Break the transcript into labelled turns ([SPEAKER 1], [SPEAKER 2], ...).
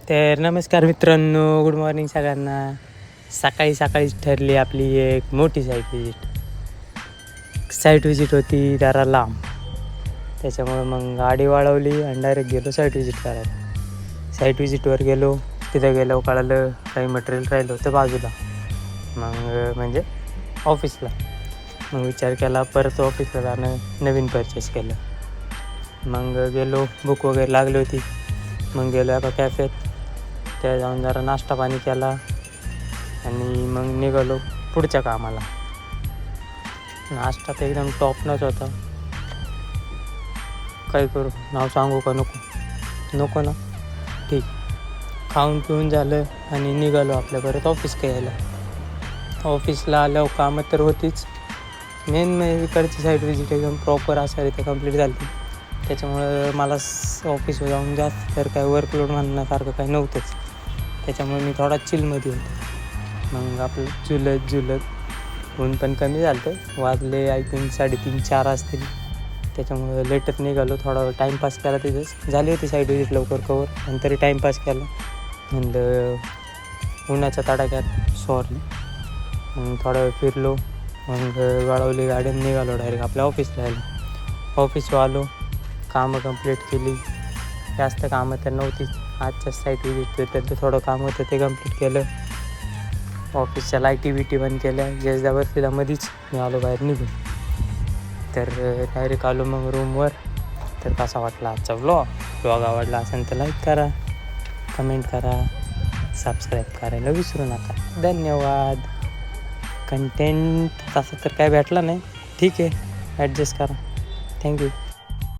[SPEAKER 1] तर नमस्कार मित्रांनो, गुड मॉर्निंग सगळ्यांना. सकाळी सकाळीच ठरली आपली एक मोठी साईट विजिट होती जरा लांब. त्याच्यामुळं मग गाडी वाढवली आणि डायरेक्ट गेलो साईट विजिट करायला. साईट विजिटवर गेलो. तिथं गेलो कळालं काही मटेरियल राहिलं होतं बाजूला, मग म्हणजे ऑफिसला. मग विचार केला परत ऑफिसला जाणं, नवीन परचेस केलं. मग गेलो, बुक वगैरे लागली होती. मग गेलो एका कॅफेत, त्या जाऊन जरा नाश्ता पाणी केला आणि मग निघालो पुढच्या कामाला. नाश्ता तर एकदम टॉपनच होता. काय करू, नाव सांगू का नको ना? ठीक. खाऊन पिऊन झालं आणि निघालो आपल्या परत ऑफिस यायला. ऑफिसला आल्यावर कामं तर होतीच. मेन इकडची साईट विजिट एकदम प्रॉपर अशा रीती कंप्लीट झाली. त्याच्यामुळं मला ऑफिसवर जाऊन जास्त तर काय वर्कलोड म्हणण्यासारखं काही नव्हतंच. त्याच्यामुळे मी थोडा चिलमध्ये होतो. मग आपलं झुलत ऊन पण कमी झालं होतं. वाजले आय थिंक 3:30-4 असतील. त्याच्यामुळं लेटच निघालो. थोडा टाईमपास केला तिथंच. झाली होती साईट विजिट लवकर कवर, आणि तरी टाईमपास केला. म्हणलं उन्हाच्या तडाख्यात सॉरी. मग थोडा वेळ फिरलो. मग वळवली गाडी, निघालो डायरेक्ट आपल्या ऑफिसला आलो. ऑफिसवर आलो, कामं कंप्लीट केली. जास्त कामं तर नव्हतीच. आजच्या साईट विजिट तर थोडं काम होतं ते कंप्लीट केलं. ऑफिसच्या लाईटी बंद केल्या. जसदावरतीला मध्येच मी आलो बाहेर निघून. तर डायरेक्ट आलो मग रूमवर. तर कसा वाटला आजचा व्लॉग आवडला असेल तर लाईक करा, कमेंट करा, सबस्क्राईब करायला विसरू नका. धन्यवाद. कंटेंट तसं तर काय भेटला नाही, ठीक आहे, ॲडजस्ट करा. थँक्यू.